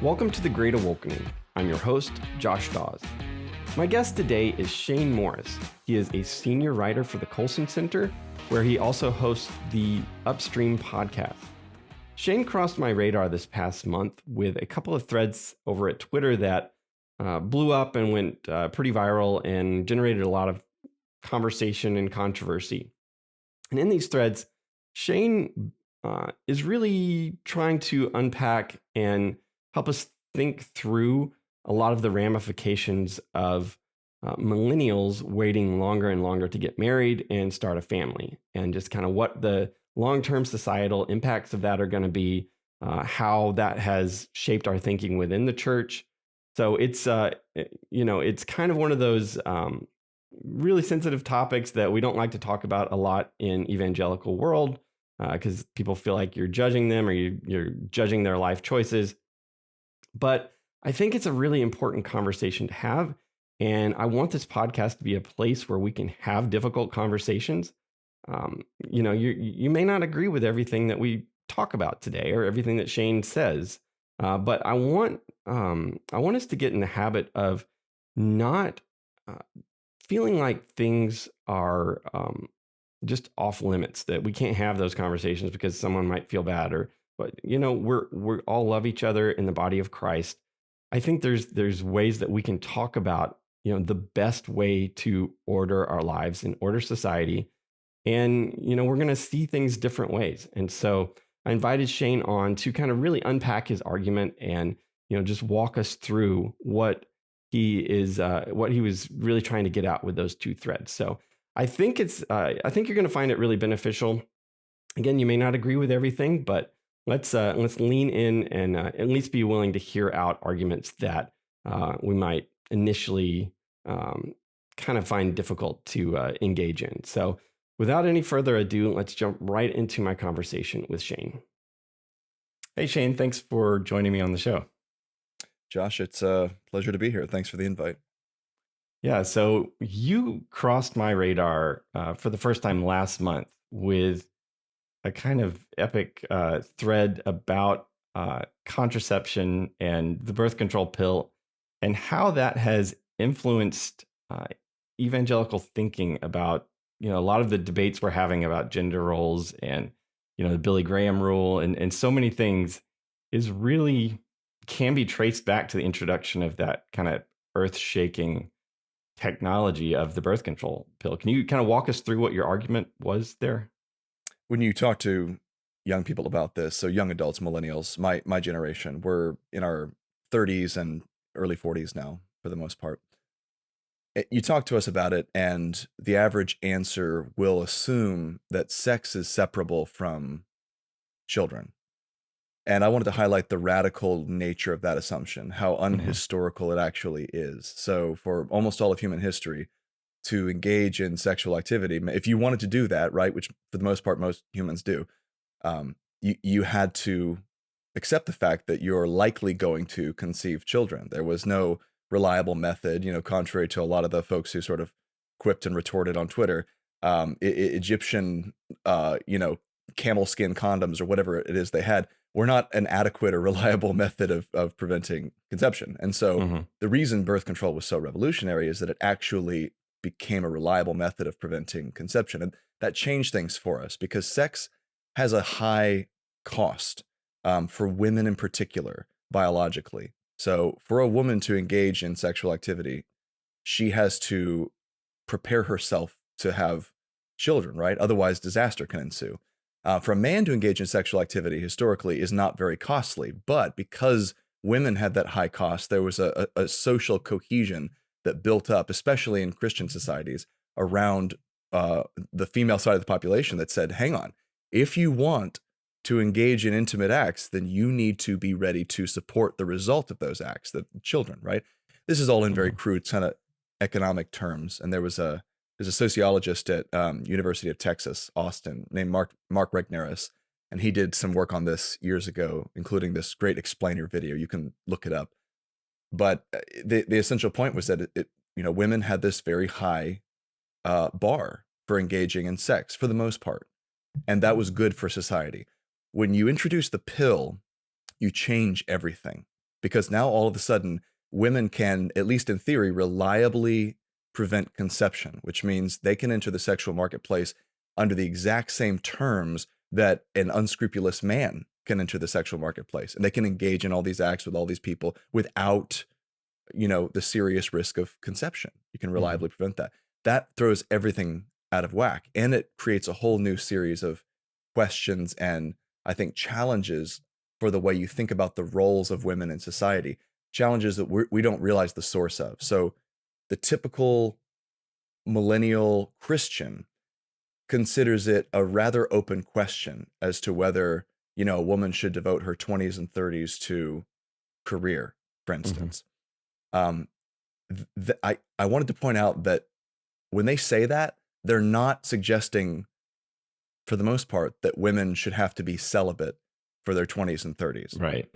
Welcome to The Great Awakening. I'm your host, Josh Daws. My guest today is Shane Morris. He is a senior writer for the Colson Center, where he also hosts the Upstream podcast. Shane crossed my radar this past month with a couple of threads over at Twitter that blew up and went pretty viral and generated a lot of conversation and controversy. And in these threads, Shane is really trying to unpack and help us think through a lot of the ramifications of millennials waiting longer and longer to get married and start a family, and just kind of what the long-term societal impacts of that are going to be, how that has shaped our thinking within the church. So it's, it's kind of one of those really sensitive topics that we don't like to talk about a lot in evangelical world, because people feel like you're judging them or you're judging their life choices. But I think it's a really important conversation to have. And I want this podcast to be a place where we can have difficult conversations. You may not agree with everything that we talk about today or everything that Shane says, but I want us to get in the habit of not feeling like things are just off limits, that we can't have those conversations because someone might feel bad, but we all love each other in the body of Christ. I think there's ways that we can talk about, the best way to order our lives and order society. And, we're going to see things different ways. And so I invited Shane on to kind of really unpack his argument and, just walk us through what he was really trying to get out with those two threads. So I think you're going to find it really beneficial. Again, you may not agree with everything, but let's lean in and at least be willing to hear out arguments that we might initially kind of find difficult to engage in. So without any further ado, let's jump right into my conversation with Shane. Hey, Shane, thanks for joining me on the show. Josh, it's a pleasure to be here. Thanks for the invite. Yeah, so you crossed my radar for the first time last month with a kind of epic thread about contraception and the birth control pill and how that has influenced evangelical thinking about, a lot of the debates we're having about gender roles and, the Billy Graham rule and so many things is really can be traced back to the introduction of that kind of earth-shaking technology of the birth control pill. Can you kind of walk us through what your argument was there? When you talk to young people about this, so young adults, millennials, my generation, we're in our 30s and early 40s now, for the most part. You talk to us about it, and the average answer will assume that sex is separable from children. And I wanted to highlight the radical nature of that assumption, how unhistorical it actually is. So for almost all of human history, to engage in sexual activity, if you wanted to do that, right, which for the most part most humans do, you had to accept the fact that you're likely going to conceive children. There was no reliable method, contrary to a lot of the folks who sort of quipped and retorted on Twitter. Egyptian, camel skin condoms or whatever it is they had were not an adequate or reliable method of preventing conception. And so the reason birth control was so revolutionary is that it actually became a reliable method of preventing conception. And that changed things for us because sex has a high cost for women in particular, biologically. So for a woman to engage in sexual activity, she has to prepare herself to have children, right? Otherwise, disaster can ensue. For a man to engage in sexual activity historically is not very costly, but because women had that high cost, there was a social cohesion that built up, especially in Christian societies, around the female side of the population that said, hang on, if you want to engage in intimate acts, then you need to be ready to support the result of those acts, the children, right? This is all in very crude kind of economic terms. And there's a sociologist at University of Texas, Austin, named Mark Regnerus, and he did some work on this years ago, including this great explainer video. You can look it up. But the essential point was that women had this very high bar for engaging in sex for the most part, and that was good for society. When you introduce the pill, you change everything because now all of a sudden women can, at least in theory, reliably prevent conception, which means they can enter the sexual marketplace under the exact same terms that an unscrupulous man can enter the sexual marketplace. And they can engage in all these acts with all these people without, the serious risk of conception. You can reliably prevent that. That throws everything out of whack. And it creates a whole new series of questions and, I think, challenges for the way you think about the roles of women in society, challenges that we don't realize the source of. So the typical millennial Christian considers it a rather open question as to whether, a woman should devote her 20s and 30s to career, for instance. I wanted to point out that when they say that, they're not suggesting, for the most part, that women should have to be celibate for their 20s and 30s. Right.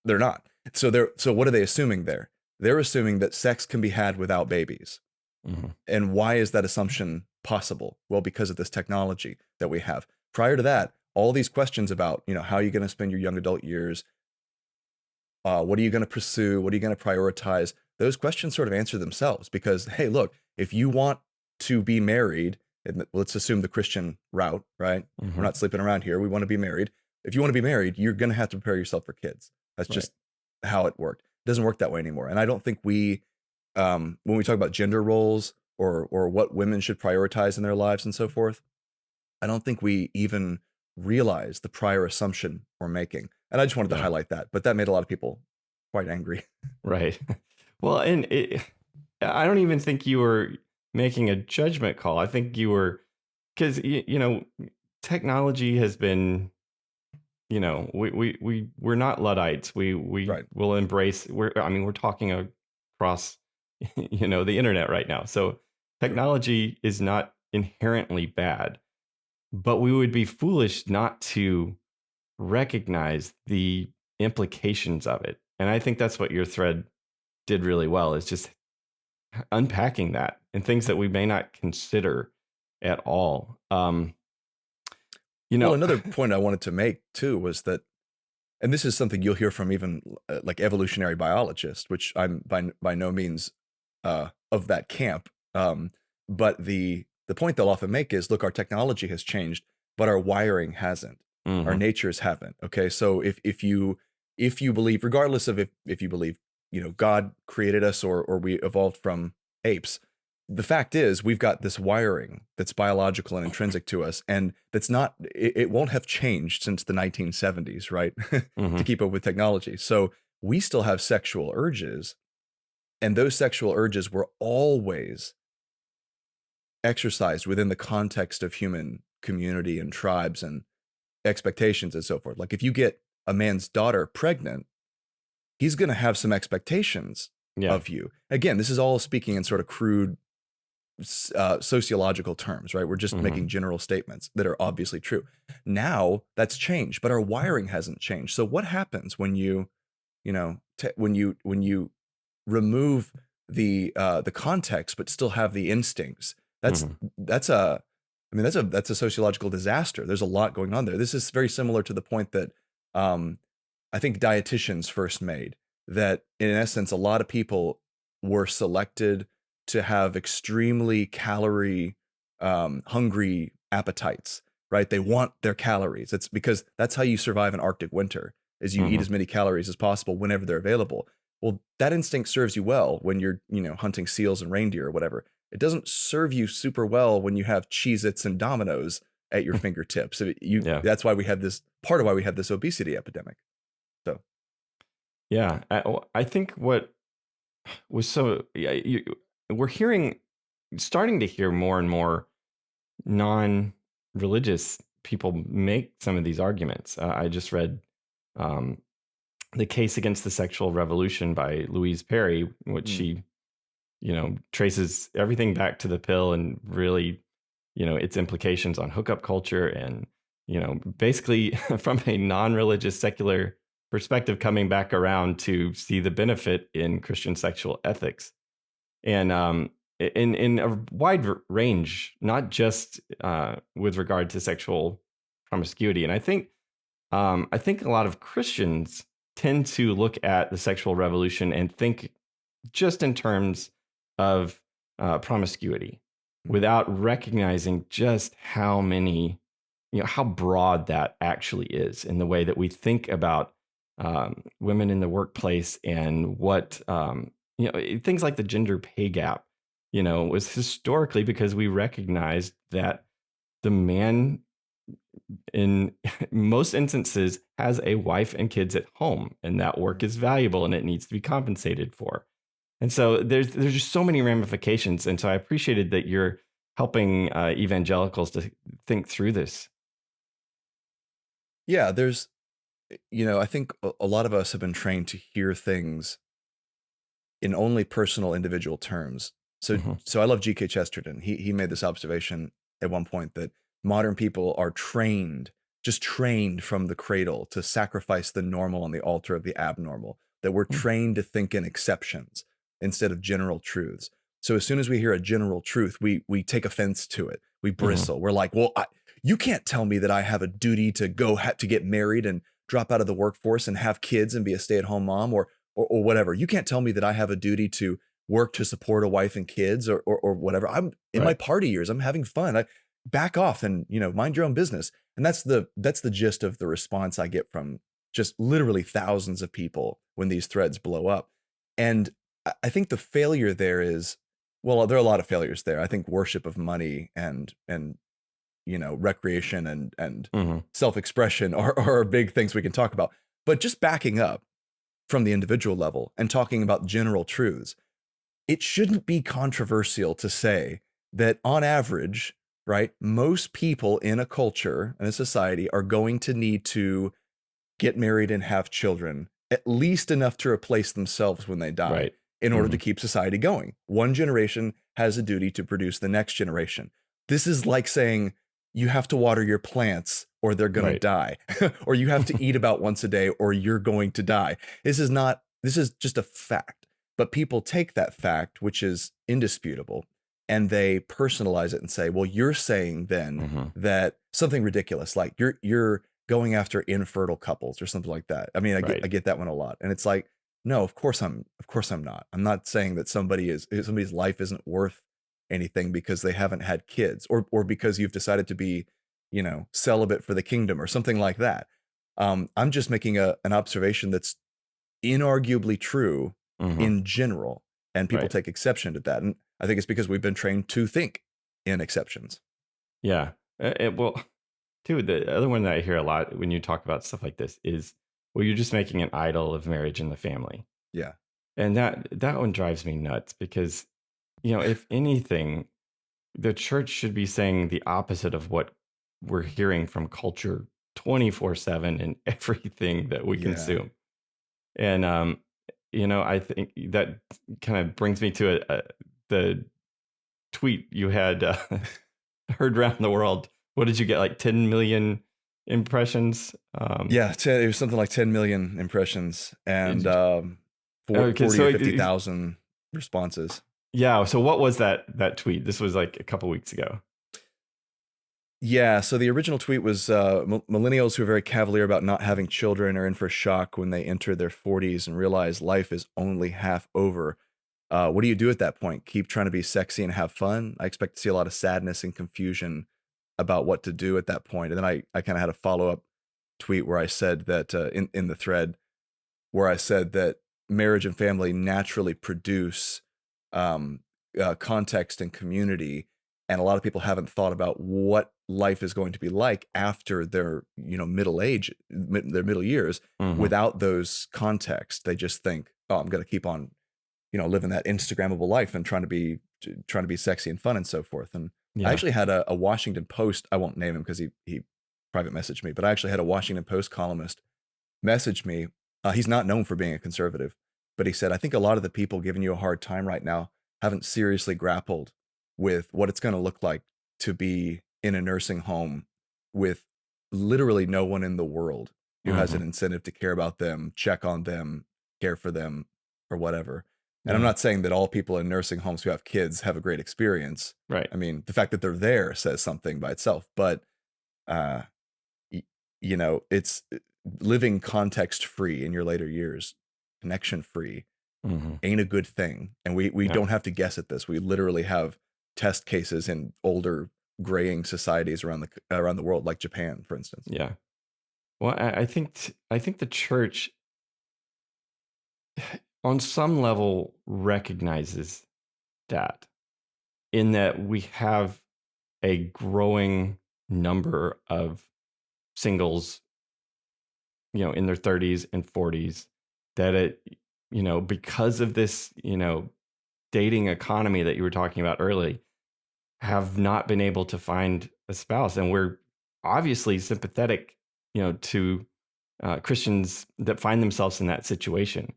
They're not. So what are they assuming there? They're assuming that sex can be had without babies. And why is that assumption possible? Well, because of this technology that we have. Prior to that, all these questions about, how are you going to spend your young adult years? What are you going to pursue? What are you going to prioritize? Those questions sort of answer themselves because, hey, look, if you want to be married, and let's assume the Christian route, right? We're not sleeping around here. We want to be married. If you want to be married, you're going to have to prepare yourself for kids. That's just how it worked. It doesn't work that way anymore. And I don't think when we talk about gender roles or what women should prioritize in their lives and so forth, I don't think we even realize the prior assumption we're making. And I just wanted to highlight that, but that made a lot of people quite angry. Right. Well, and I don't even think you were making a judgment call. I think you were, because, technology has been, we're not Luddites. We will embrace, we're talking across, the internet right now. So technology is not inherently bad, but we would be foolish not to recognize the implications of it. And I think that's what your thread did really well, is just unpacking that and things that we may not consider at all. Well, another point I wanted to make too was that, and this is something you'll hear from even like evolutionary biologists, which I'm by no means of that camp. But the point they'll often make is, look, our technology has changed, but our wiring hasn't. Our natures haven't. Okay, so if you believe, regardless of if you believe, God created us or we evolved from apes, the fact is we've got this wiring that's biological and intrinsic to us, and that's not, it won't have changed since the 1970s, right? To keep up with technology. So we still have sexual urges, and those sexual urges were always exercised within the context of human community and tribes and expectations and so forth. Like if you get a man's daughter pregnant, he's going to have some expectations of you. Again, this is all speaking in sort of crude sociological terms, right? We're just making general statements that are obviously true. Now that's changed, but our wiring hasn't changed. So what happens when you remove the context but still have the instincts? That's a sociological disaster. There's a lot going on there. This is very similar to the point that I think dietitians first made, that in essence, a lot of people were selected to have extremely calorie hungry appetites, right? They want their calories. It's because that's how you survive an Arctic winter, is you eat as many calories as possible whenever they're available. Well, that instinct serves you well when you're, hunting seals and reindeer or whatever. It doesn't serve you super well when you have Cheez-Its and Dominoes at your fingertips. That's why we have this, part of why we have this obesity epidemic. So, yeah, I think what was we're starting to hear more and more non-religious people make some of these arguments. I just read The Case Against the Sexual Revolution by Louise Perry, which she, traces everything back to the pill and really, its implications on hookup culture and, basically from a non-religious secular perspective, coming back around to see the benefit in Christian sexual ethics. And in a wide range, not just with regard to sexual promiscuity. And I think a lot of Christians tend to look at the sexual revolution and think just in terms of promiscuity without recognizing just how many, how broad that actually is in the way that we think about women in the workplace and what, things like the gender pay gap, was historically because we recognized that the man in most instances has a wife and kids at home, and that work is valuable and it needs to be compensated for. And so there's just so many ramifications. And so I appreciated that you're helping evangelicals to think through this. Yeah, I think a lot of us have been trained to hear things in only personal individual terms. So I love G.K. Chesterton. He made this observation at one point that modern people are just trained from the cradle to sacrifice the normal on the altar of the abnormal, that we're trained to think in exceptions instead of general truths. So as soon as we hear a general truth, we take offense to it. We bristle. We're like, well, you can't tell me that I have a duty to to get married and drop out of the workforce and have kids and be a stay-at-home mom or whatever. You can't tell me that I have a duty to work to support a wife and kids or whatever. I'm in my party years. I'm having fun. I back off and, mind your own business. And that's the gist of the response I get from just literally thousands of people when these threads blow up. And I think the failure there is, well, there are a lot of failures there. I think worship of money and recreation and self-expression are big things we can talk about. But just backing up from the individual level and talking about general truths, it shouldn't be controversial to say that on average, right, most people in a culture and a society are going to need to get married and have children, at least enough to replace themselves when they die in order to keep society going. One generation has a duty to produce the next generation. This is like saying you have to water your plants or they're going to die, or you have to eat about once a day or you're going to die. This is just a fact. But people take that fact, which is indisputable, and they personalize it and say, well, you're saying then that something ridiculous, like you're going after infertile couples or something like that. I mean, I get that one a lot. And it's like, no, of course I'm not. I'm not saying that somebody's life isn't worth anything because they haven't had kids or because you've decided to be, celibate for the kingdom or something like that. I'm just making an observation that's inarguably true in general, and people take exception to that. And I think it's because we've been trained to think in exceptions. Yeah. Well, too, the other one that I hear a lot when you talk about stuff like this is, well, you're just making an idol of marriage and the family. Yeah. And that one drives me nuts because, if anything, the church should be saying the opposite of what we're hearing from culture 24/7 and everything that we consume. And, I think that kind of brings me to the tweet you had heard around the world. What did you get? Like 10 million impressions? It was something like 10 million impressions and 40 or 50,000 responses. Yeah. So what was that tweet? This was like a couple weeks ago. Yeah. So the original tweet was millennials who are very cavalier about not having children are in for a shock when they enter their 40s and realize life is only half over. What do you do at that point? Keep trying to be sexy and have fun? I expect to see a lot of sadness and confusion about what to do at that point. And then I kind of had a follow-up tweet where I said that in the thread where I said that marriage and family naturally produce context and community. And a lot of people haven't thought about what life is going to be like after their, middle age, their middle years without those contexts. They just think, oh, I'm going to keep on, living that Instagrammable life and trying to be sexy and fun and so forth. And I actually had a Washington Post, I won't name him because he private messaged me, but I actually had a Washington Post columnist message me. He's not known for being a conservative, but he said, I think a lot of the people giving you a hard time right now haven't seriously grappled with what it's going to look like to be in a nursing home with literally no one in the world who has an incentive to care about them, check on them, care for them, or whatever. And I'm not saying that all people in nursing homes who have kids have a great experience. Right. I mean, the fact that they're there says something by itself, but it's living context free in your later years, connection free, ain't a good thing. And we Yeah. don't have to guess at this. We literally have test cases in older graying societies around the world, like Japan, for instance. Yeah. Well, I think the church, on some level, recognizes that, in that we have a growing number of singles, in their 30s and 40s, that because of this, dating economy that you were talking about early, have not been able to find a spouse. And we're obviously sympathetic, to Christians that find themselves in that situation.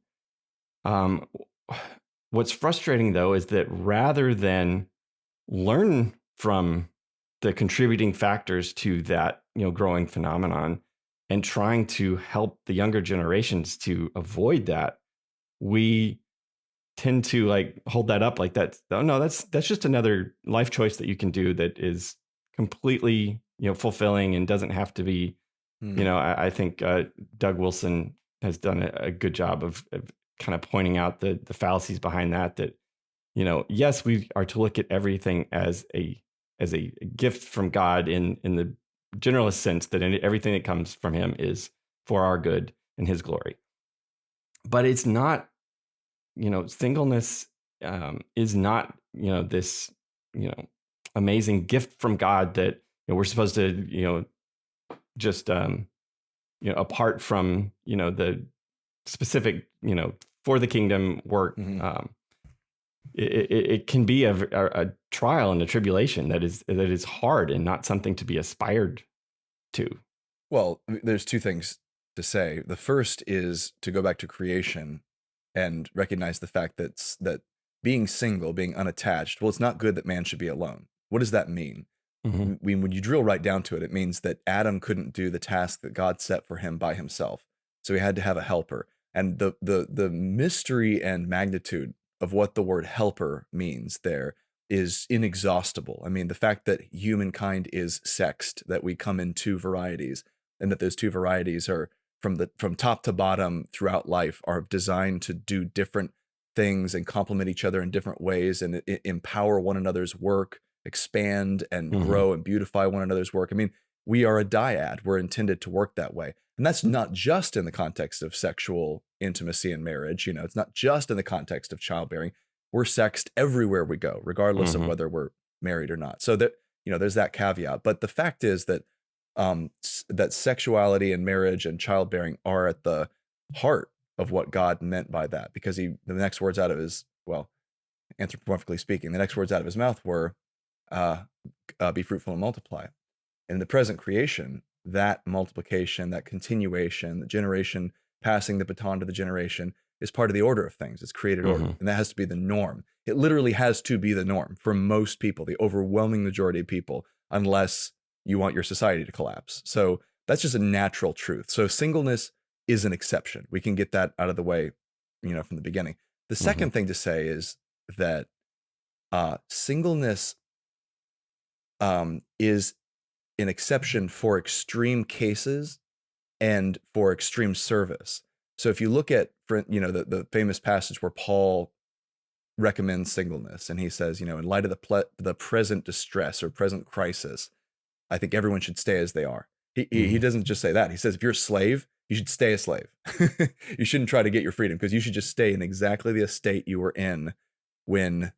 Um, what's frustrating, though, is that rather than learn from the contributing factors to that, growing phenomenon, and trying to help the younger generations to avoid that, we tend to hold that up like that. Oh no, that's just another life choice that you can do that is completely, fulfilling and doesn't have to be, I think Doug Wilson has done a good job of kind of pointing out the fallacies behind that, yes, we are to look at everything as a gift from God in the generalist sense, that everything that comes from him is for our good and his glory. But it's not, singleness is not, this, amazing gift from God that we're supposed to, just, apart from, the specific, for the kingdom work. It can be a trial and a tribulation that is hard and not something to be aspired to. Well, there's two things to say. The first is to go back to creation and recognize the fact that being single, being unattached, well, it's not good that man should be alone. What does that mean? When you drill right down to it, it means that Adam couldn't do the task that God set for him by himself. So he had to have a helper. And the mystery and magnitude of what the word helper means there is inexhaustible. I mean, the fact that humankind is sexed, that we come in two varieties, and that those two varieties are from top to bottom throughout life are designed to do different things and complement each other in different ways and empower one another's work, expand and grow and beautify one another's work. I mean, we are a dyad. We're intended to work that way. And that's not just in the context of sexual intimacy and marriage. It's not just in the context of childbearing. We're sexed everywhere we go, regardless of whether we're married or not. So that, there's that caveat. But the fact is that that sexuality and marriage and childbearing are at the heart of what God meant by that, because the next words out of his, well, anthropomorphically speaking, the next words out of his mouth were, be fruitful and multiply. In the present creation, that multiplication, that continuation, the generation passing the baton to the generation is part of the order of things. It's created order, and that has to be the norm. It literally has to be the norm for most people, the overwhelming majority of people, unless you want your society to collapse. So that's just a natural truth. So singleness is an exception. We can get that out of the way, from the beginning. The second thing to say is that singleness is an exception for extreme cases and for extreme service. So if you look at, the famous passage where Paul recommends singleness, and he says, in light of the present distress or present crisis, I think everyone should stay as they are. He doesn't just say that. He says, if you're a slave, you should stay a slave. You shouldn't try to get your freedom, because you should just stay in exactly the estate you were in when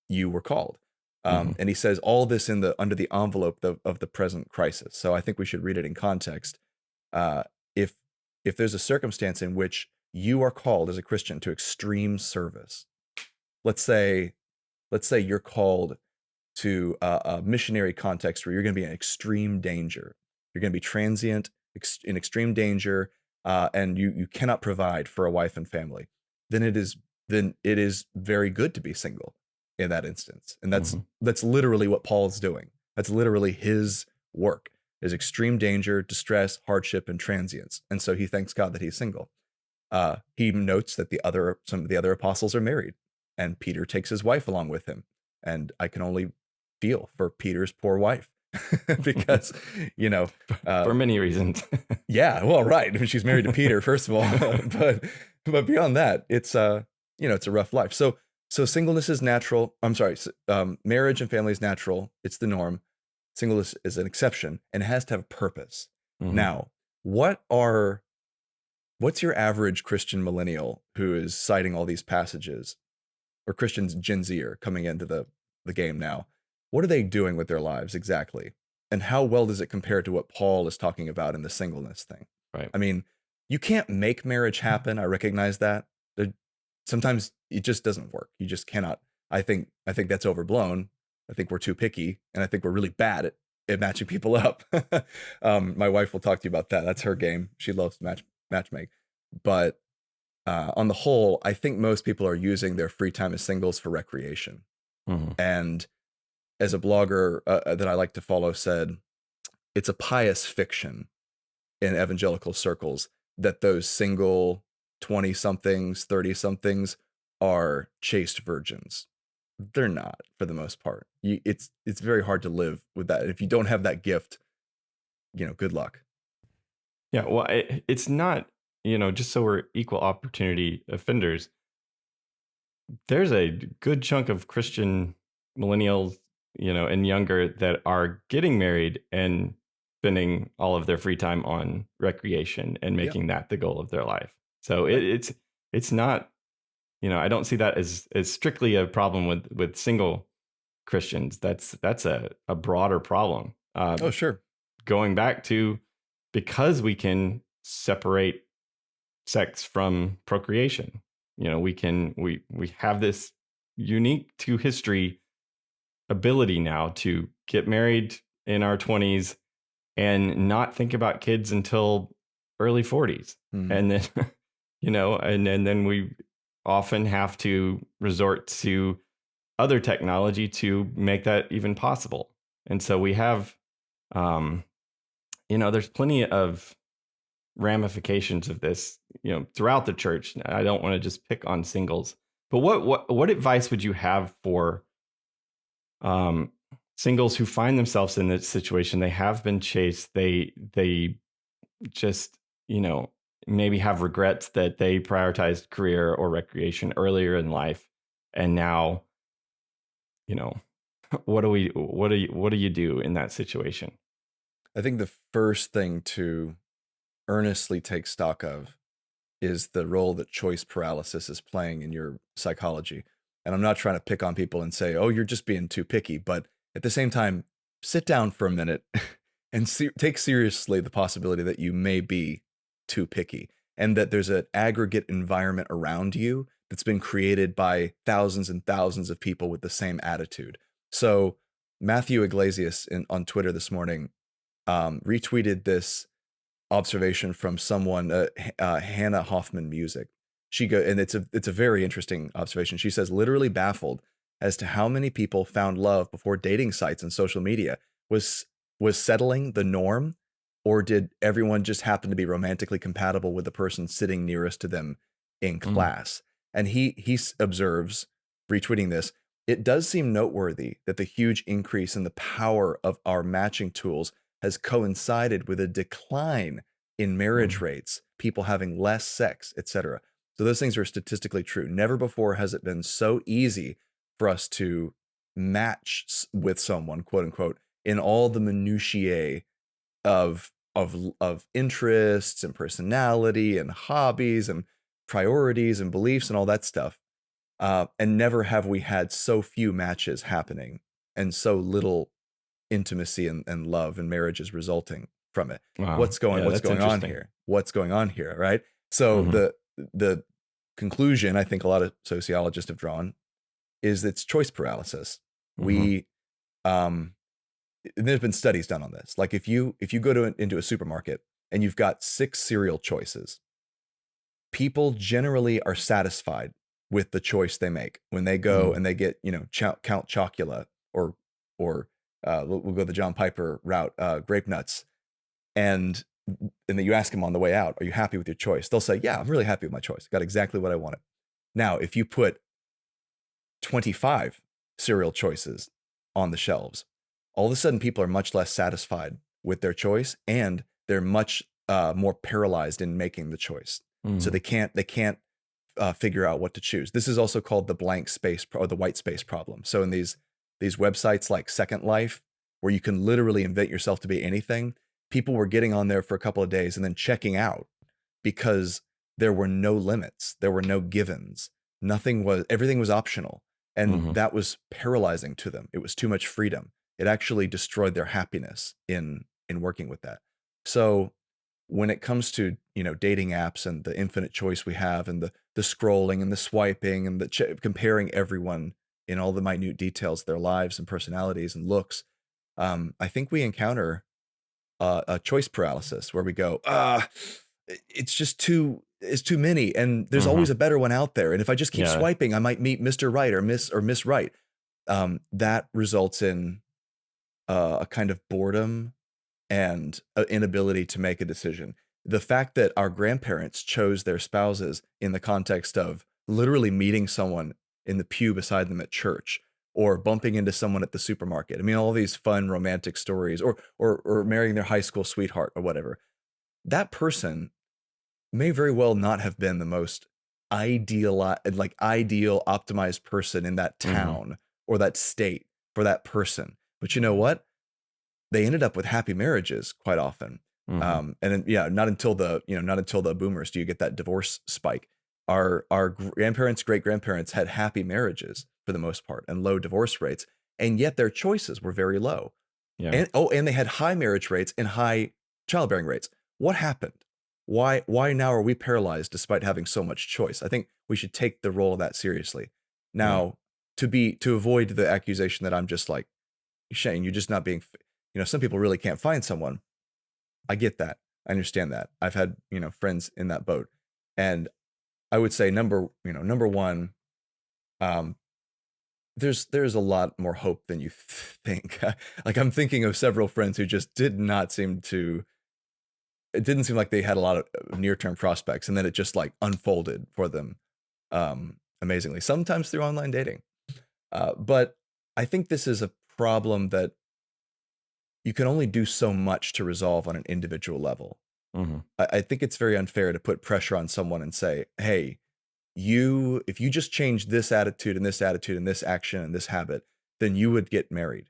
you were called. And he says all this under the envelope of the present crisis. So I think we should read it in context. If there's a circumstance in which you are called as a Christian to extreme service, let's say you're called to a missionary context where you're going to be in extreme danger. You're going to be transient, in extreme danger, and you cannot provide for a wife and family. Then it is very good to be single in that instance. And that's literally what Paul's doing. That's literally his work, is extreme danger, distress, hardship, and transience. And so he thanks God that he's single. He notes that some of the other apostles are married, and Peter takes his wife along with him. And I can only feel for Peter's poor wife because, you know, For many reasons. yeah, well, right. I mean, she's married to Peter, first of all, but beyond that, it's you know, it's a rough life. So singleness is natural. I'm sorry, marriage and family is natural. It's the norm. Singleness is an exception, and it has to have a purpose. Mhm. Now, what's your average Christian millennial who is citing all these passages, or Christians Gen Zer coming into the game now? What are they doing with their lives exactly? And how well does it compare to what Paul is talking about in the singleness thing? Right. I mean, you can't make marriage happen. I recognize that. Sometimes it just doesn't work. You just cannot. I think that's overblown. I think we're too picky, and I think we're really bad at matching people up. My wife will talk to you about that. That's her game. She loves to matchmake. But on the whole, I think most people are using their free time as singles for recreation. Mhm. And as a blogger that I like to follow said, it's a pious fiction in evangelical circles that those single 20-somethings, 30-somethings are chaste virgins. They're not, for the most part. It's very hard to live with that. If you don't have that gift, you know, good luck. Yeah, well, it's not, just so we're equal opportunity offenders. There's a good chunk of Christian millennials, and younger that are getting married and spending all of their free time on recreation and Yeah. making that the goal of their life. So Right. it's not, I don't see that as strictly a problem with single Christians. That's a broader problem. Oh, sure. Going back to, because we can separate sex from procreation, we have this unique to history ability now to get married in our 20s and not think about kids until early 40s. Mhm. And then and then we often have to resort to other technology to make that even possible. And so we have there's plenty of ramifications of this, throughout the church. I don't want to just pick on singles, but what advice would you have for singles who find themselves in this situation? They have been chased. They just, maybe have regrets that they prioritized career or recreation earlier in life, and now, what do you do in that situation? I think the first thing to earnestly take stock of is the role that choice paralysis is playing in your psychology. And I'm not trying to pick on people and say, oh, you're just being too picky. But at the same time, sit down for a minute and take seriously the possibility that you may be too picky, and that there's an aggregate environment around you that's been created by thousands and thousands of people with the same attitude. So Matthew Iglesias on Twitter this morning retweeted this observation from someone, Hannah Hoffman Music. And it's a very interesting observation. She says, literally baffled as to how many people found love before dating sites and social media. Was settling the norm, or did everyone just happen to be romantically compatible with the person sitting nearest to them in class? And he observes, retweeting this, it does seem noteworthy that the huge increase in the power of our matching tools has coincided with a decline in marriage rates, people having less sex, etc. So those things are statistically true. Never before has it been so easy for us to match with someone, quote unquote, in all the minutiae of interests and personality and hobbies and priorities and beliefs and all that stuff. And never have we had so few matches happening and so little intimacy and love and marriages resulting from it. Wow. What's going on Interesting. here? What's going on here? Right. So the conclusion I think a lot of sociologists have drawn is it's choice paralysis. We there's been studies done on this. Like if you go into a supermarket and you've got 6 cereal choices, people generally are satisfied with the choice they make when they go and they get, Count Chocula or we'll go the John Piper route, grape nuts. And then you ask them on the way out, are you happy with your choice? They'll say, yeah, I'm really happy with my choice. Got exactly what I wanted. Now, if you put 25 cereal choices on the shelves, all of a sudden people are much less satisfied with their choice, and they're much more paralyzed in making the choice. So they can't figure out what to choose. This is also called the blank space or the white space problem. So in these websites like Second Life, where you can literally invent yourself to be anything, people were getting on there for a couple of days and then checking out because there were no limits, there were no givens, everything was optional, and that was paralyzing to them. It was too much freedom. It actually destroyed their happiness in working with that. So when it comes to, dating apps and the infinite choice we have, and the scrolling and the swiping and the comparing everyone in all the minute details of their lives and personalities and looks, I think we encounter a choice paralysis where we go, it's too many, and there's always a better one out there. And if I just keep swiping, I might meet Mr. Right or Miss Right. That results in a kind of boredom and an inability to make a decision. The fact that our grandparents chose their spouses in the context of literally meeting someone in the pew beside them at church, or bumping into someone at the supermarket. I mean, all these fun romantic stories, or marrying their high school sweetheart or whatever. That person may very well not have been the most ideal optimized person in that town or that state for that person. But you know what? They ended up with happy marriages quite often. And then, not until the boomers do you get that divorce spike. Our grandparents, great grandparents had happy marriages for the most part and low divorce rates, and yet their choices were very low. And they had high marriage rates and high childbearing rates. What happened? Why now are we paralyzed despite having so much choice? I think we should take the role of that seriously. Now, to avoid the accusation that I'm just like, Shane, you're just not being, some people really can't find someone. I get that. I understand that. I've had, friends in that boat. And I would say number one, there's a lot more hope than you think. Like, I'm thinking of several friends who just it didn't seem like they had a lot of near-term prospects, and then it just like unfolded for them amazingly, sometimes through online dating. But I think this is a problem that you can only do so much to resolve on an individual level. I think it's very unfair to put pressure on someone and say, hey, if you just change this attitude and this attitude and this action and this habit, then you would get married.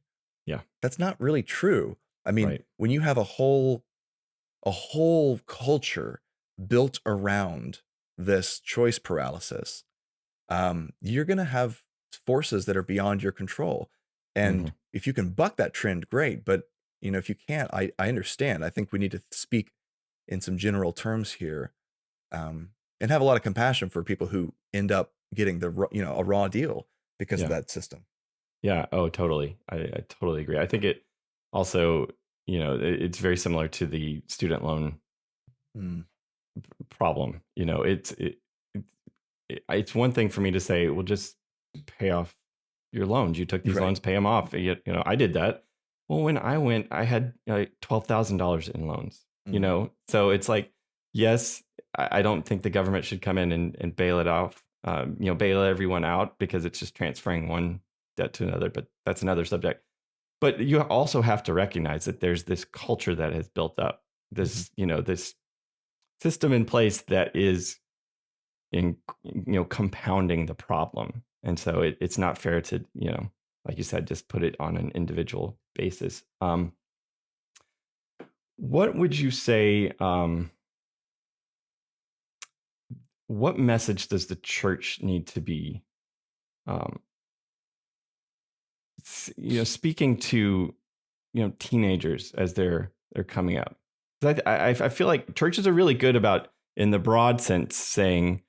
Yeah. That's not really true. I mean, when you have a whole culture built around this choice paralysis, you're going to have forces that are beyond your control. And if you can buck that trend, great. But if you can't, I understand. I think we need to speak in some general terms here, and have a lot of compassion for people who end up getting a raw deal because of that system. Yeah. Oh, totally. I totally agree. I think it also, it's very similar to the student loan problem. It's one thing for me to say, well, just pay off your loans. You took these loans, pay them off. I did that. Well, when I went, I had $12,000 in loans, so it's like, yes, I don't think the government should come in and bail it off, bail everyone out, because it's just transferring one debt to another, but that's another subject. But you also have to recognize that there's this culture that has built up, this, this system in place that is compounding the problem. And so it's not fair to, like you said, just put it on an individual basis. What would you say, what message does the church need to be, speaking to, teenagers as they're coming up? I feel like churches are really good about, in the broad sense, saying,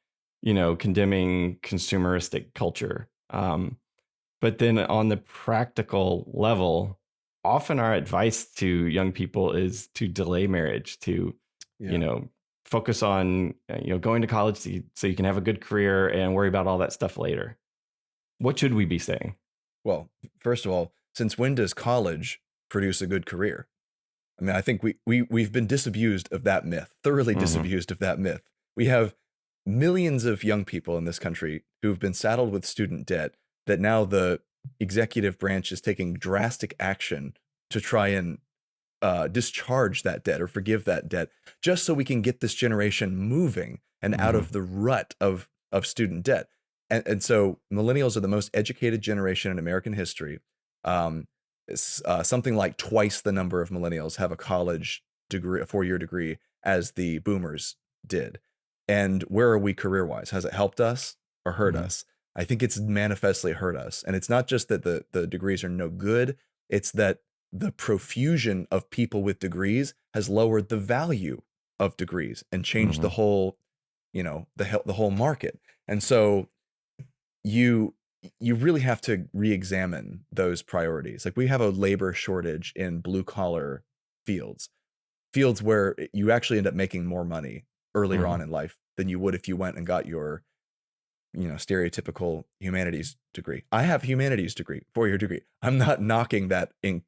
condemning consumeristic culture. But then on the practical level, often our advice to young people is to delay marriage, to, focus on, going to college so you can have a good career and worry about all that stuff later. What should we be saying? Well, first of all, since when does college produce a good career? I mean, I think we've been disabused of that myth, thoroughly disabused of that myth. We have millions of young people in this country who've been saddled with student debt that now the executive branch is taking drastic action to try and discharge that debt or forgive that debt, just so we can get this generation moving and out of the rut of student debt. And so millennials are the most educated generation in American history. Something like twice the number of millennials have a college degree, a 4-year degree, as the boomers did. And where are we career-wise? Has it helped us or hurt us? I think it's manifestly hurt us. And it's not just that the degrees are no good, it's that the profusion of people with degrees has lowered the value of degrees and changed the whole, the whole market. And so you really have to re-examine those priorities. Like, we have a labor shortage in blue collar fields where you actually end up making more money earlier on in life than you would if you went and got your, stereotypical humanities degree. I have humanities degree, 4-year degree. I'm not knocking that in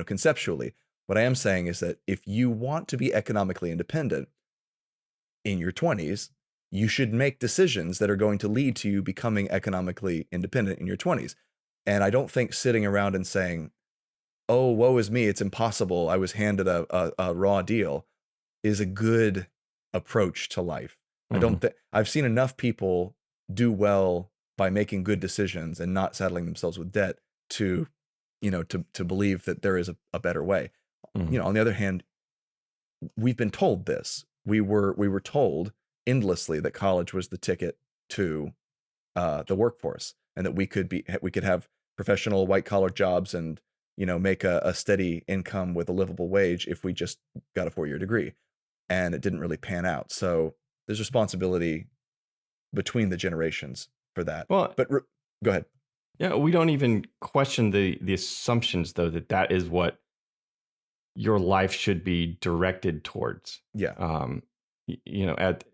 conceptually. What I am saying is that if you want to be economically independent in your 20s, you should make decisions that are going to lead to you becoming economically independent in your 20s. And I don't think sitting around and saying, "Oh, woe is me, it's impossible, I was handed a raw deal," is a good approach to life. I don't think I've seen enough people do well by making good decisions and not saddling themselves with debt to believe that there is a better way. On the other hand, we've been told this. We were told endlessly that college was the ticket to the workforce, and that we could have professional white collar jobs and make a steady income with a livable wage if we just got a 4-year degree. And it didn't really pan out. So there's responsibility between the generations for that. Well, but go ahead. Yeah, we don't even question the assumptions, though, that is what your life should be directed towards. Yeah. At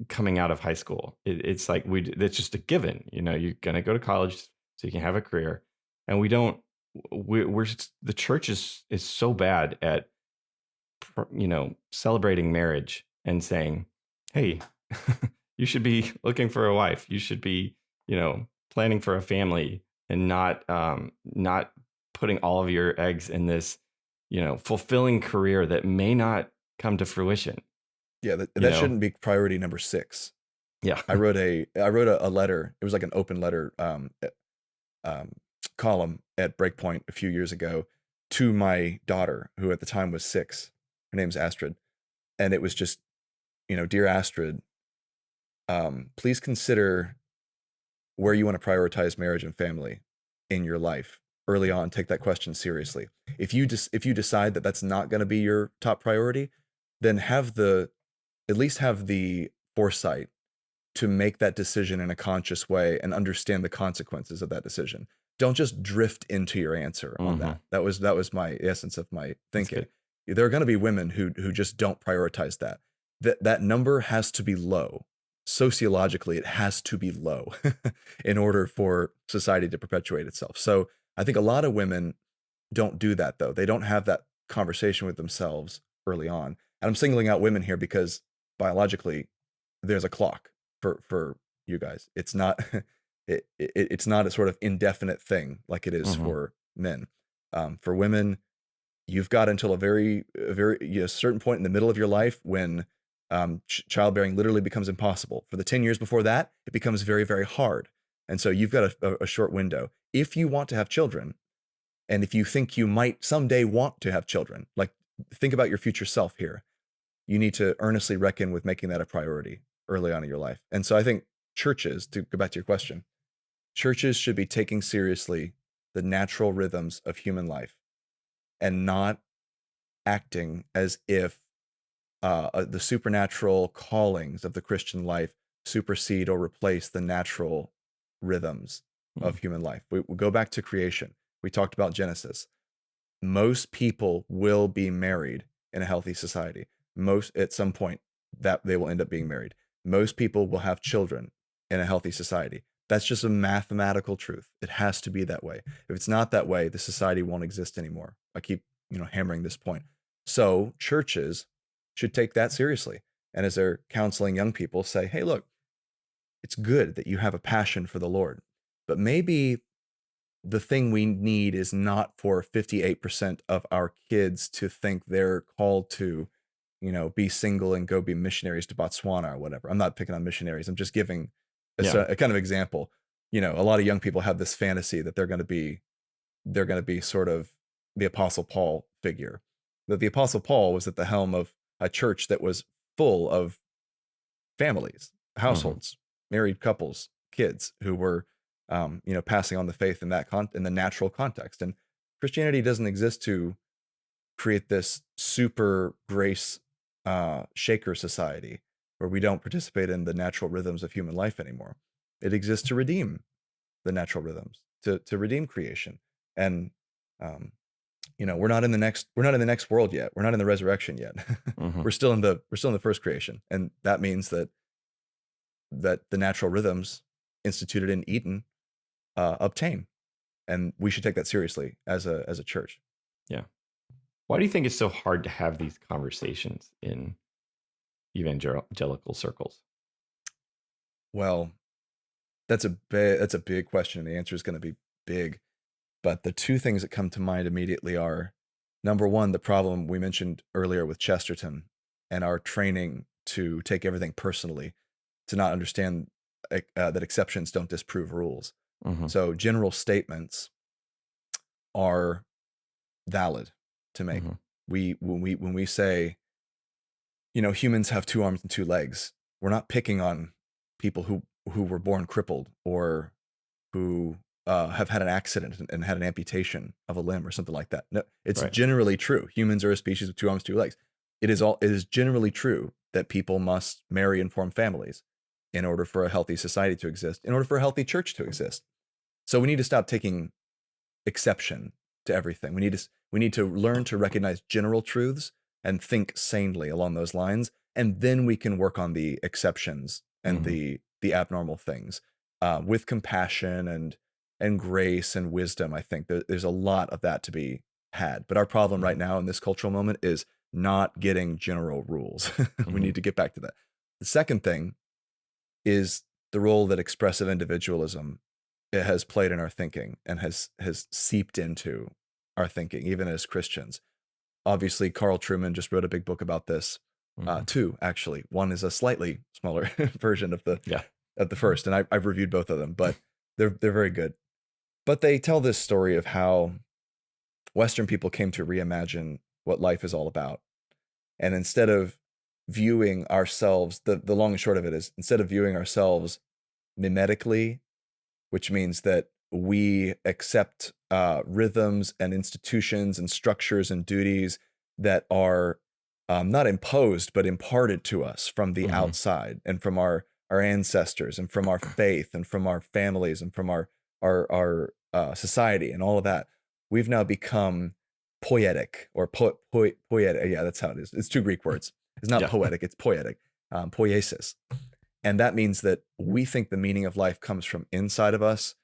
coming out of high school, it's like it's just a given. You're gonna go to college so you can have a career, and we're the church is so bad at celebrating marriage and saying, "Hey, you should be looking for a wife. You should be planning for a family, and not putting all of your eggs in this fulfilling career that may not come to fruition." Yeah, that shouldn't be priority number 6. Yeah. I wrote a letter. It was like an open letter column at Breakpoint a few years ago to my daughter, who at the time was 6. Her name's Astrid. And it was just, "Dear Astrid, please consider where you want to prioritize marriage and family in your life early on. Take that question seriously. If you decide that that's not going to be your top priority, then at least have the foresight to make that decision in a conscious way and understand the consequences of that decision. Don't just drift into your answer on that." That was my essence of my thinking. There are going to be women who just don't prioritize that. That number has to be low. Sociologically, it has to be low in order for society to perpetuate itself. So I think a lot of women don't do that, though. They don't have that conversation with themselves early on. And I'm singling out women here because biologically, there's a clock for you guys. It's not it's not a sort of indefinite thing like it is for men. For women, you've got until a very certain point in the middle of your life when childbearing literally becomes impossible. For the 10 years before that, it becomes very, very hard. And so you've got a short window. If you want to have children, and if you think you might someday want to have children, like, think about your future self here, you need to earnestly reckon with making that a priority early on in your life. And so I think churches, to go back to your question, churches should be taking seriously the natural rhythms of human life and not acting as if the supernatural callings of the Christian life supersede or replace the natural rhythms of human life. We go back to creation. We talked about Genesis. Most people will be married in a healthy society. At some point that they will end up being married. Most people will have children in a healthy society. That's just a mathematical truth. It has to be that way. If it's not that way, the society won't exist anymore. I keep, hammering this point. So churches should take that seriously. And as they're counseling young people, say, "Hey, look, it's good that you have a passion for the Lord, but maybe the thing we need is not for 58% of our kids to think they're called to, be single and go be missionaries to Botswana or whatever. I'm not picking on missionaries. I'm just giving a kind of example. A lot of young people have this fantasy that they're going to be sort of the Apostle Paul figure. That the Apostle Paul was at the helm of a church that was full of families, households, married couples, kids who were, passing on the faith in that in the natural context. And Christianity doesn't exist to create this super grace shaker society where we don't participate in the natural rhythms of human life anymore. It exists to redeem the natural rhythms, to redeem creation. And we're not in the next world yet. We're not in the resurrection yet. We're still in the first creation, and that means that the natural rhythms instituted in Eden obtain, and we should take that seriously as a church. Yeah. Why do you think it's so hard to have these conversations in evangelical circles? Well, that's a big question, and the answer is going to be big. But the two things that come to mind immediately are, number one, the problem we mentioned earlier with Chesterton and our training to take everything personally, to not understand that exceptions don't disprove rules. So general statements are valid to make. When we say, humans have 2 arms and 2 legs, we're not picking on people who were born crippled or who have had an accident and had an amputation of a limb or something like that. No, it's generally true. Humans are a species with 2 arms, 2 legs. It is generally true that people must marry and form families in order for a healthy society to exist, in order for a healthy church to exist. So we need to stop taking exception to everything. We need to learn to recognize general truths and think sanely along those lines, and then we can work on the exceptions and the abnormal things with compassion and grace and wisdom. I think there's a lot of that to be had. But our problem right now in this cultural moment is not getting general rules. We need to get back to that. The second thing is the role that expressive individualism has played in our thinking and has seeped into our thinking, even as Christians. Obviously, Carl Trueman just wrote a big book about this. 2, actually. One is a slightly smaller version of the first, and I've reviewed both of them, but they're very good. But they tell this story of how Western people came to reimagine what life is all about. And instead of viewing ourselves, the long and short of it is, instead of viewing ourselves mimetically, which means that we accept rhythms and institutions and structures and duties that are not imposed, but imparted to us from the outside and from our ancestors and from our faith and from our families and from our society and all of that. We've now become poetic or poetic. Yeah, that's how it is. It's 2 Greek words. It's not poetic, it's poetic, poiesis. And that means that we think the meaning of life comes from inside of us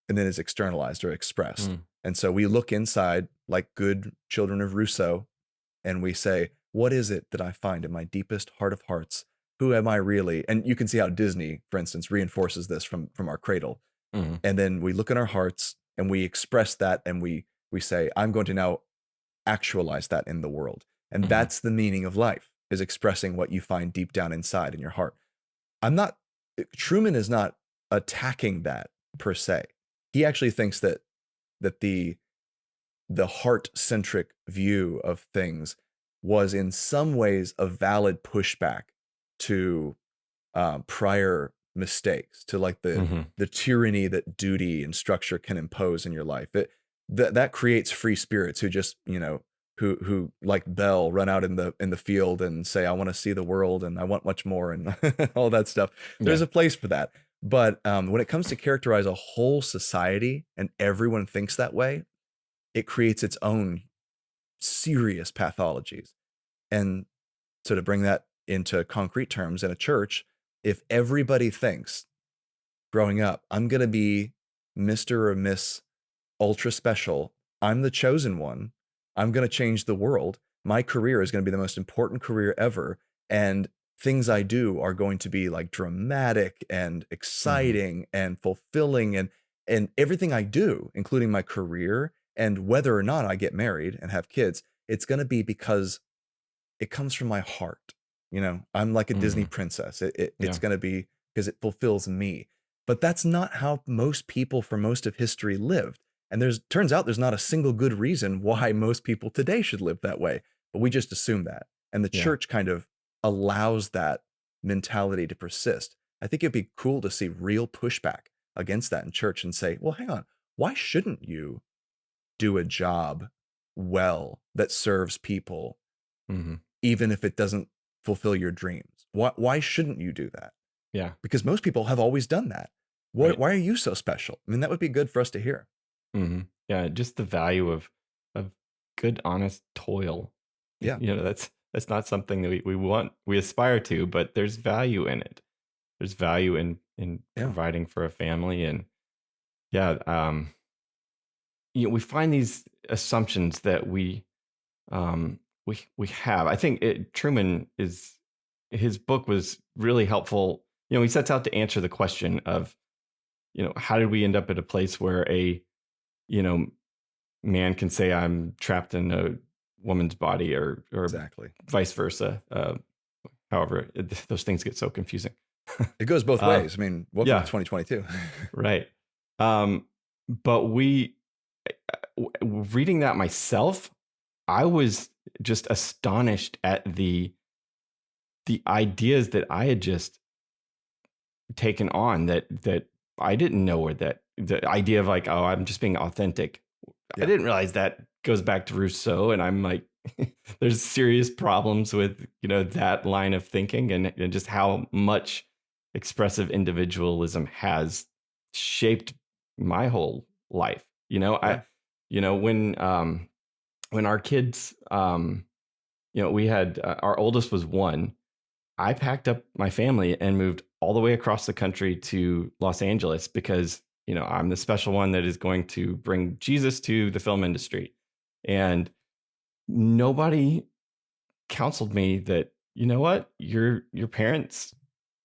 and then is externalized or expressed. And so we look inside like good children of Rousseau and we say, what is it that I find in my deepest heart of hearts? Who am I really? And you can see how Disney, for instance, reinforces this from our cradle. And then we look in our hearts and we express that and we say, I'm going to now actualize that in the world. And that's the meaning of life, is expressing what you find deep down inside in your heart. Trueman is not attacking that per se. He actually thinks that the heart-centric view of things was in some ways a valid pushback to prior mistakes, to like the tyranny that duty and structure can impose in your life. That creates free spirits who just, who like Belle run out in the field and say, I want to see the world and I want much more and all that stuff. There's a place for that. But when it comes to characterize a whole society and everyone thinks that way, it creates its own serious pathologies. And so to bring that into concrete terms in a church, if everybody thinks growing up, I'm going to be Mr. or Miss Ultra Special, I'm the chosen one, I'm going to change the world, my career is going to be the most important career ever, and things I do are going to be like dramatic and exciting and fulfilling, and And everything I do, including my career and whether or not I get married and have kids, it's going to be because it comes from my heart. I'm like a Disney Mm, princess. It's yeah. going to be because it fulfills me. But that's not how most people for most of history lived. And turns out there's not a single good reason why most people today should live that way. But we just assume that. And the Yeah. church kind of allows that mentality to persist. I think it'd be cool to see real pushback against that in church and say, well, hang on, why shouldn't you do a job well that serves people, Hmm. even if it doesn't fulfill your dreams? Why shouldn't you do that? Yeah. Because most people have always done that. Right. Why are you so special? I mean, that would be good for us to hear. Hmm. Yeah. Just the value of good, honest toil. Yeah. That's not something that we aspire to, but there's value in it. There's value in Yeah. providing for a family. And yeah, we find these assumptions that we have. I think Truman his book was really helpful. He sets out to answer the question of, how did we end up at a place where a, you know, man can say I'm trapped in a woman's body, or Exactly. vice versa. However, those things get so confusing. It goes both ways. I mean, welcome to Yeah, 2022. right. But reading that myself, I was just astonished at the ideas that I had just taken on, that I didn't know, where that the idea of like, oh, I'm just being authentic. I Yeah. didn't realize that goes back to Rousseau, and I'm like, there's serious problems with that line of thinking, and just how much expressive individualism has shaped my whole life. Yeah. When our kids, we had our oldest was 1. I packed up my family and moved all the way across the country to Los Angeles because, I'm the special one that is going to bring Jesus to the film industry. And nobody counseled me that, you know what, your parents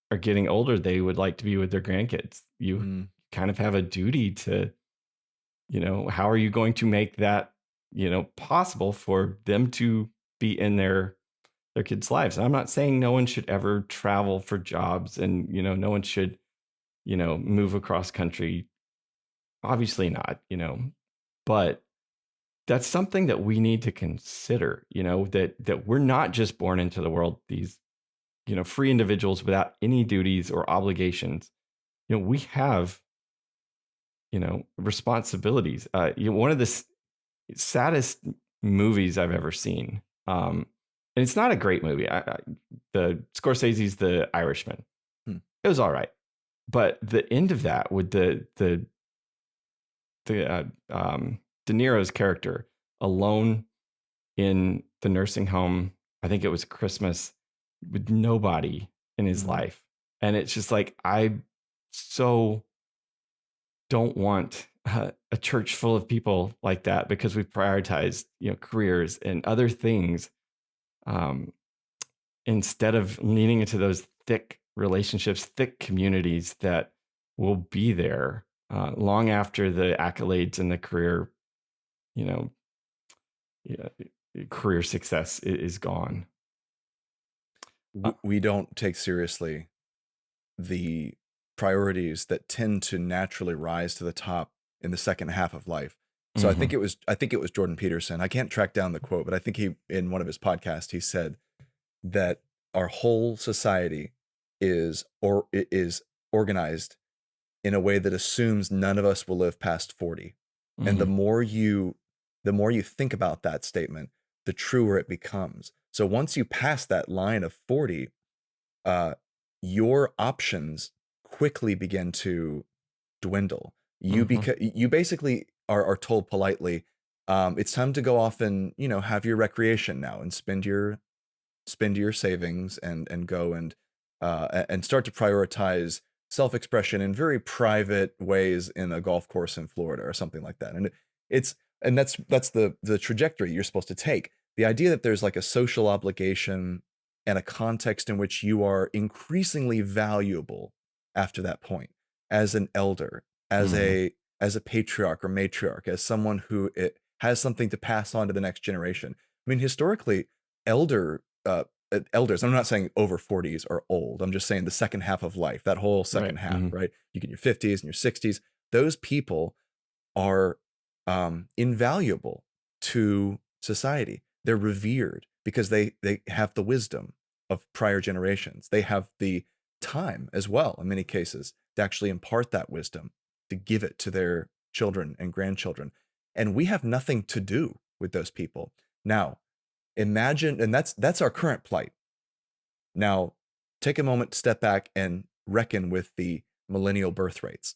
are getting older. They would like to be with their grandkids. You Mm. kind of have a duty to, how are you going to make that, possible for them to be in their kids' lives? And I'm not saying no one should ever travel for jobs, and no one should move across country. Obviously not. But that's something that we need to consider. That we're not just born into the world these free individuals without any duties or obligations. We have responsibilities. One of the saddest movies I've ever seen. And it's not a great movie. The Scorsese's The Irishman. Hmm. It was all right, but the end of that with the De Niro's character alone in the nursing home. I think it was Christmas, with nobody in his life, and it's just like, I so don't want a church full of people like that, because we prioritize careers and other things, instead of leaning into those thick relationships, thick communities that will be there long after the accolades and the career, you know, yeah, career success is gone. We don't take seriously the priorities that tend to naturally rise to the top in the second half of life. So I think it was Jordan Peterson. I can't track down the quote, but I think in one of his podcasts, he said that our whole society is organized in a way that assumes none of us will live past 40. And the more you think about that statement, the truer it becomes. So once you pass that line of 40, your options quickly begin to dwindle. You basically are told politely, it's time to go off and have your recreation now, and spend your savings, and go and start to prioritize self-expression in very private ways in a golf course in Florida or something like that. And that's the trajectory you're supposed to take. The idea that there's like a social obligation and a context in which you are increasingly valuable after that point, as an elder, as as a patriarch or matriarch, as someone who has something to pass on to the next generation. I mean, historically, elders, I'm not saying over 40s are old. I'm just saying the second half of life, that whole second Right. half, right? You get your 50s and your 60s. Those people are invaluable to society. They're revered because they have the wisdom of prior generations. They have the time as well, in many cases, to actually impart that wisdom, to give it to their children and grandchildren. And we have nothing to do with those people. Now, imagine, and that's our current plight. Now, take a moment to step back and reckon with the millennial birth rates,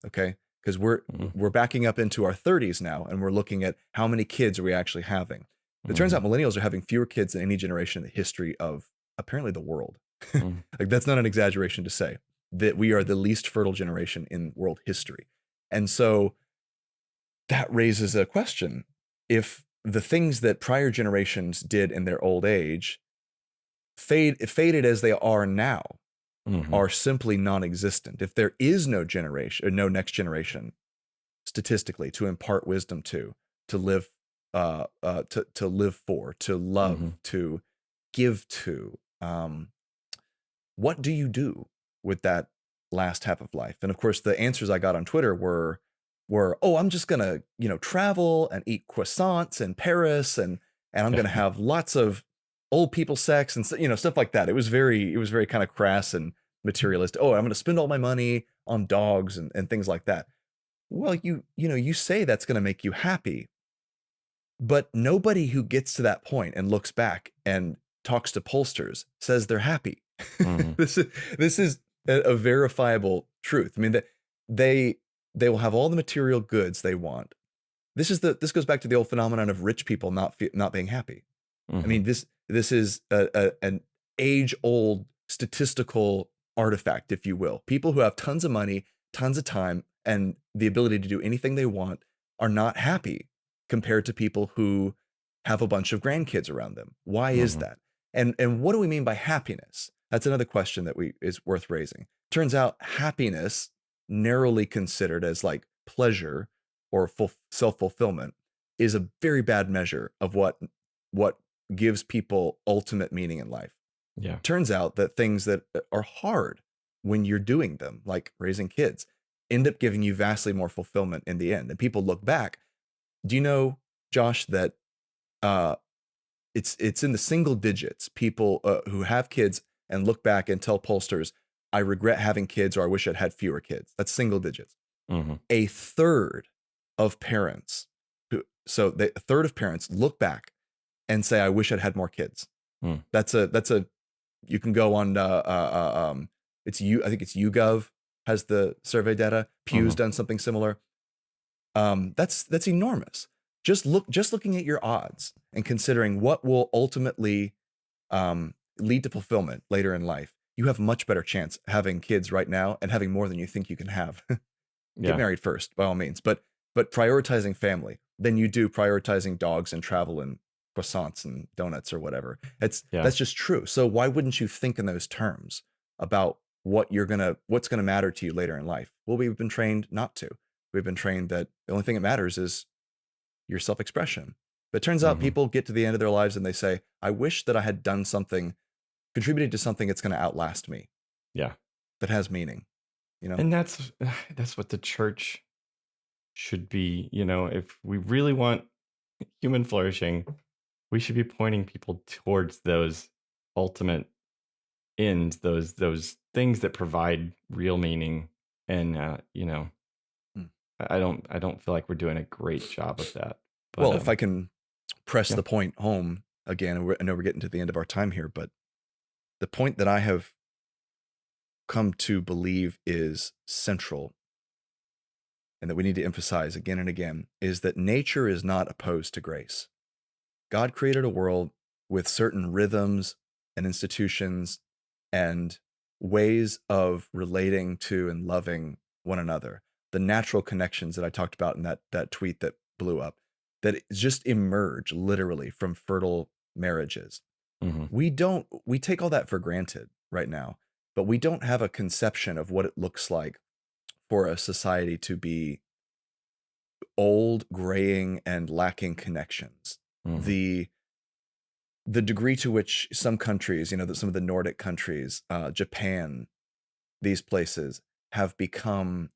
okay? Because we're backing up into our 30s now, and we're looking at how many kids are we actually having. It turns out millennials are having fewer kids than any generation in the history of apparently the world. Like, that's not an exaggeration to say that we are the least fertile generation in world history. And so that raises a question. If the things that prior generations did in their old age faded as they are now, are simply non-existent, if there is no generation or no next generation statistically to impart wisdom to live to live for, to love, to give to, what do you do with that last half of life? And of course, the answers I got on Twitter were, oh, I'm just gonna, travel and eat croissants in Paris, and I'm gonna have lots of old people sex and stuff like that. It was very kind of crass and materialistic. Oh, I'm gonna spend all my money on dogs and things like that. Well, you say that's gonna make you happy, but nobody who gets to that point and looks back and talks to pollsters says they're happy. This is a verifiable truth. I mean, that they will have all the material goods they want. This goes back to the old phenomenon of rich people not being happy. I mean, this is an age-old statistical artifact, if you will. People who have tons of money, tons of time, and the ability to do anything they want are not happy compared to people who have a bunch of grandkids around them. Why is that? And what do we mean by happiness? That's another question that is worth raising. Turns out happiness, narrowly considered as like pleasure or self-fulfillment, is a very bad measure of what gives people ultimate meaning in life. Yeah. Turns out that things that are hard when you're doing them, like raising kids, end up giving you vastly more fulfillment in the end. And people look back. Do you know, Josh, that it's in the single digits, people who have kids and look back and tell pollsters, I regret having kids, or I wish I'd had fewer kids. That's single digits. A third of parents, a third of parents look back and say, I wish I'd had more kids. That's a you can go on I think it's YouGov has the survey data. Pew's done something similar. That's enormous. Just looking at your odds and considering what will ultimately lead to fulfillment later in life, you have a much better chance having kids right now and having more than you think you can have. Get married first, by all means, but prioritizing family than you do prioritizing dogs and travel and croissants and donuts or whatever. That's just true. So why wouldn't you think in those terms about what's gonna matter to you later in life? Well, we've been trained not to. We've been trained that the only thing that matters is your self-expression. But it turns out people get to the end of their lives and they say, I wish that I had done something, contributed to something that's going to outlast me. Yeah. That has meaning, And that's what the church should be. If we really want human flourishing, we should be pointing people towards those ultimate ends, those things that provide real meaning. And I don't feel like we're doing a great job of that. But, well, if I can press the point home again, I know we're getting to the end of our time here, but the point that I have come to believe is central and that we need to emphasize again and again is that nature is not opposed to grace. God created a world with certain rhythms and institutions and ways of relating to and loving one another. The natural connections that I talked about in that tweet that blew up, that just emerge literally from fertile marriages. We take all that for granted right now, but we don't have a conception of what it looks like for a society to be old, graying, and lacking connections. Mhm. The degree to which some countries, some of the Nordic countries, Japan, these places have become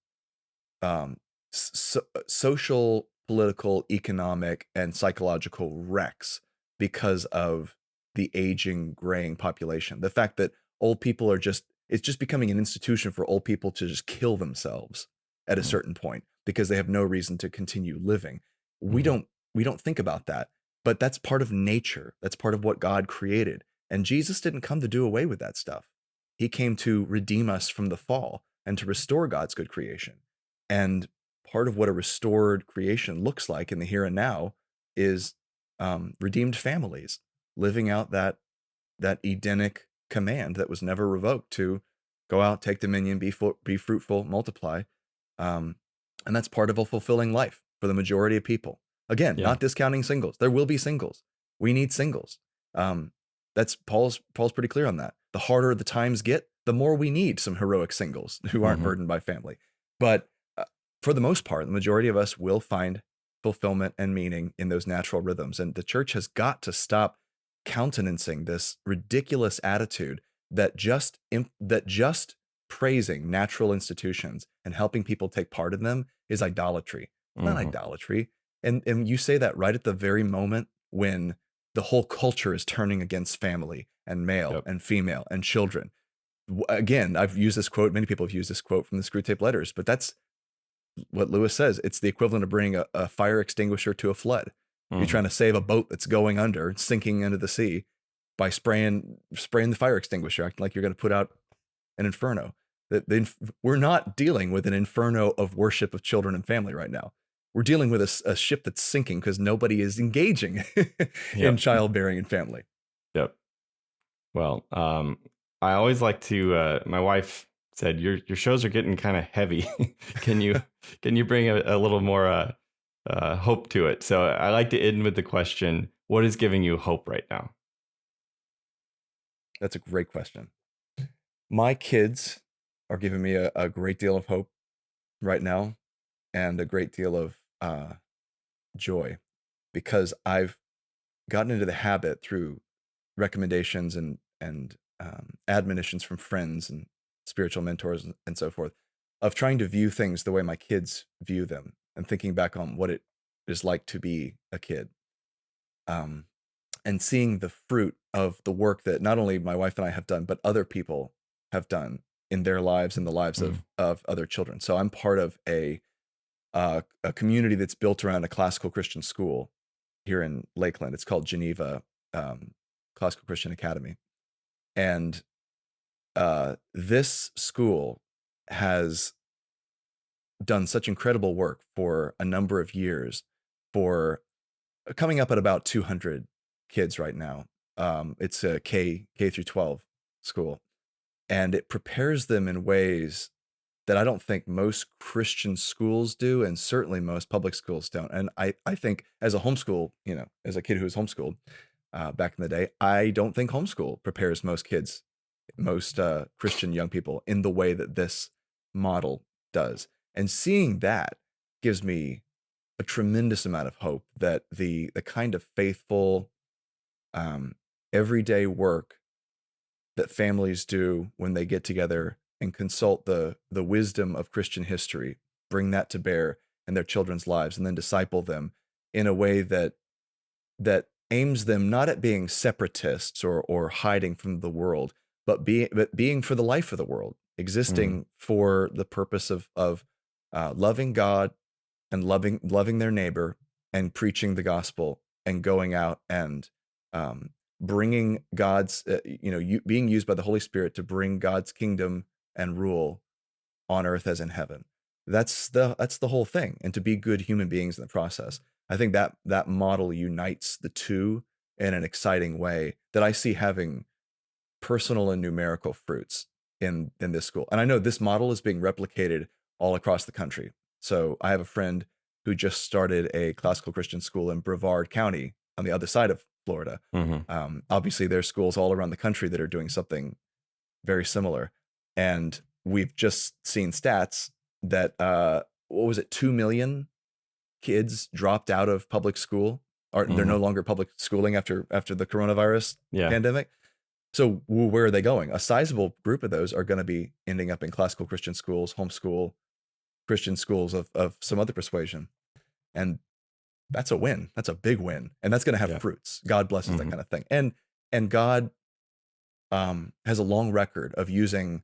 social, political, economic, and psychological wrecks because of the aging, graying population. The fact that old people it's just becoming an institution for old people to just kill themselves at a Mhm. certain point because they have no reason to continue living. We Mhm. don't we don't think about that, but that's part of nature. That's part of what God created. And Jesus didn't come to do away with that stuff. He came to redeem us from the fall and to restore God's good creation. And part of what a restored creation looks like in the here and now is redeemed families living out that Edenic command that was never revoked to go out, take dominion, be fruitful, multiply. Um, and that's part of a fulfilling life for the majority of people. Again, Yeah. not discounting singles. There will be singles. We need singles. That's Paul's pretty clear on that. The harder the times get, the more we need some heroic singles who aren't Mhm. burdened by family. But for the most part, the majority of us will find fulfillment and meaning in those natural rhythms. And the church has got to stop countenancing this ridiculous attitude that just praising natural institutions and helping people take part in them is idolatry. It's not Mhm. idolatry. And you say that right at the very moment when the whole culture is turning against family and male Yep. and female and children. Again, I've used this quote, many people have used this quote from the Screw Tape Letters, but that's what Lewis says. It's the equivalent of bringing a fire extinguisher to a flood. You're Mhm. trying to save a boat that's going under, sinking into the sea by spraying the fire extinguisher, acting like you're going to put out an inferno. We're not dealing with an inferno of worship of children and family right now. We're dealing with a ship that's sinking because nobody is engaging in Yep. childbearing and family. Yep. Well, I always like to. My wife said your shows are getting kind of heavy. can you can you bring a little more hope to it? So I like to end with the question: what is giving you hope right now? That's a great question. My kids are giving me a great deal of hope right now and a great deal of joy because I've gotten into the habit through recommendations and admonitions from friends and spiritual mentors and so forth of trying to view things the way my kids view them and thinking back on what it is like to be a kid. Um, and seeing the fruit of the work that not only my wife and I have done, but other people have done in their lives and the lives Mm. of other children. So I'm part of a community that's built around a classical Christian school here in Lakeland. It's called Geneva Classical Christian Academy, and this school has done such incredible work for a number of years for coming up at about 200 kids right now. It's a K through 12 school, and it prepares them in ways that I don't think most Christian schools do, and certainly most public schools don't. And I think as a homeschool, as a kid who was homeschooled back in the day, I don't think homeschool prepares most kids, most Christian young people in the way that this model does. And seeing that gives me a tremendous amount of hope that the kind of faithful, um, everyday work that families do when they get together and consult the wisdom of Christian history, bring that to bear in their children's lives, and then disciple them in a way that aims them not at being separatists or hiding from the world, but being for the life of the world, Mm. existing for the purpose of loving God and loving their neighbor and preaching the gospel and going out and um, bringing God's being used by the Holy Spirit to bring God's kingdom and rule on earth as in heaven. That's the whole thing, and to be good human beings in the process. I think that model unites the two in an exciting way that I see having personal and numerical fruits in this school. And I know this model is being replicated all across the country. So I have a friend who just started a classical Christian school in Brevard County on the other side of Florida. Mhm. Obviously, there's schools all around the country that are doing something very similar. And we've just seen stats that what was it, 2 million kids dropped out of public school, or they're no longer public schooling after the coronavirus pandemic. So where are they going? A sizable group of those are going to be ending up in classical Christian schools, homeschool Christian schools of some other persuasion. And that's a win. That's a big win. And that's going to have fruits. God blesses that kind of thing. And God has a long record of using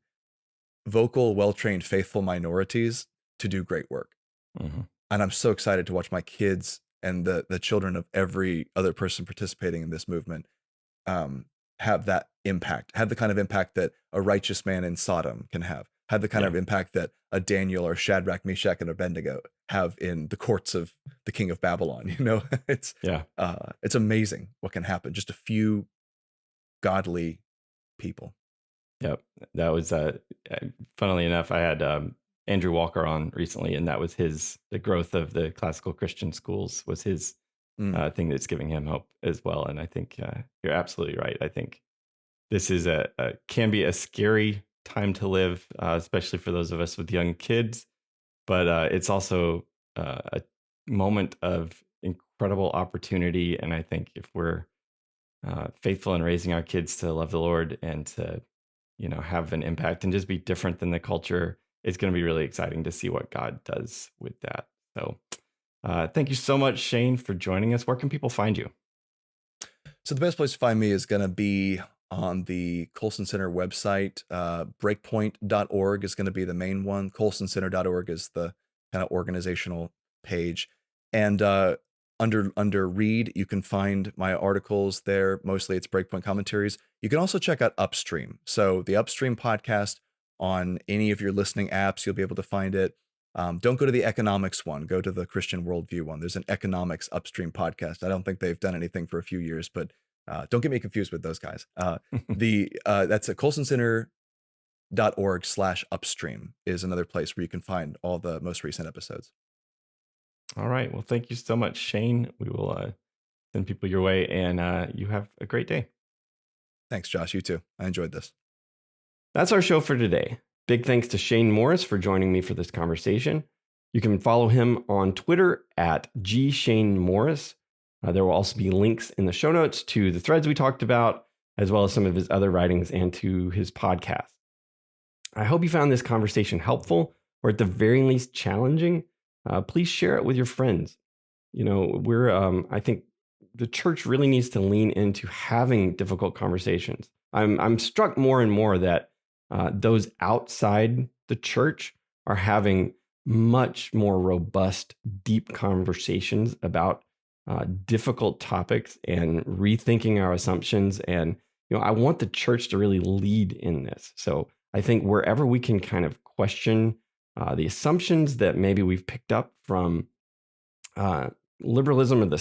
vocal, well-trained, faithful minorities to do great work. And I'm so excited to watch my kids and the children of every other person participating in this movement have that impact, have the kind of impact that a righteous man in Sodom can have the kind of impact that a Daniel or Shadrach, Meshach, and Abednego have in the courts of the king of Babylon. It's amazing what can happen. Just a few godly people. Yep. That was, funnily enough, I had Andrew Walker on recently, and that was the growth of the classical Christian schools was his thing that's giving him hope as well. And I think you're absolutely right. I think this is can be a scary time to live, especially for those of us with young kids. But it's also a moment of incredible opportunity. And I think if we're faithful in raising our kids to love the Lord and to, have an impact and just be different than the culture, it's going to be really exciting to see what God does with that. So thank you so much, Shane, for joining us. Where can people find you? So the best place to find me is going to be on the Colson Center website. Breakpoint.org is going to be the main one. colsoncenter.org is the kind of organizational page. And under read, you can find my articles there. Mostly it's Breakpoint commentaries. You can also check out Upstream. So the Upstream podcast on any of your listening apps, you'll be able to find it. Don't go to the economics one. Go to the Christian Worldview one. There's an economics Upstream podcast. I don't think they've done anything for a few years, but don't get me confused with those guys. That's at colsoncenter.org/upstream is another place where you can find all the most recent episodes. All right. Well, thank you so much, Shane. We will send people your way, and you have a great day. Thanks, Josh. You too. I enjoyed this. That's our show for today. Big thanks to Shane Morris for joining me for this conversation. You can follow him on Twitter at @GShaneMorris. There will also be links in the show notes to the threads we talked about, as well as some of his other writings and to his podcast. I hope you found this conversation helpful, or at the very least challenging. Please share it with your friends. I think the church really needs to lean into having difficult conversations. I'm struck more and more that those outside the church are having much more robust, deep conversations about difficult topics and rethinking our assumptions. And, I want the church to really lead in this. So I think wherever we can kind of question the assumptions that maybe we've picked up from liberalism or the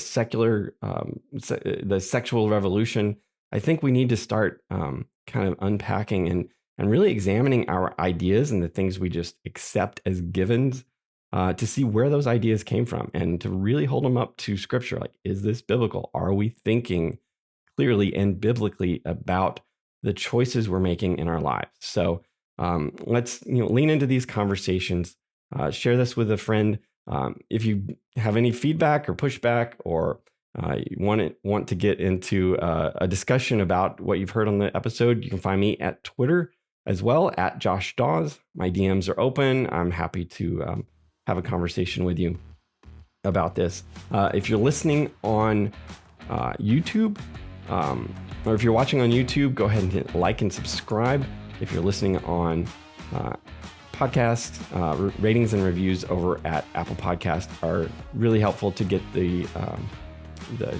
sexual revolution, I think we need to start kind of unpacking and really examining our ideas and the things we just accept as givens to see where those ideas came from and to really hold them up to Scripture. Like, is this biblical? Are we thinking clearly and biblically about the choices we're making in our lives? So let's lean into these conversations. Share this with a friend. If you have any feedback or pushback, or you want to get into a discussion about what you've heard on the episode, you can find me at Twitter as well, at Josh Daws. My DMs are open. I'm happy to have a conversation with you about this. If you're listening on YouTube, or if you're watching on YouTube, go ahead and hit like and subscribe. If you're listening on podcast, ratings and reviews over at Apple Podcasts are really helpful to get the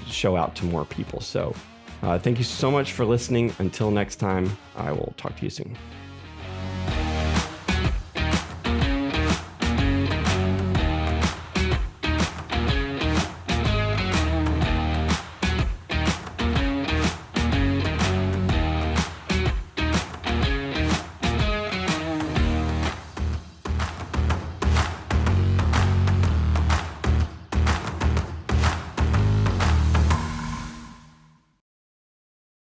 show out to more people. So thank you so much for listening. Until next time, I will talk to you soon.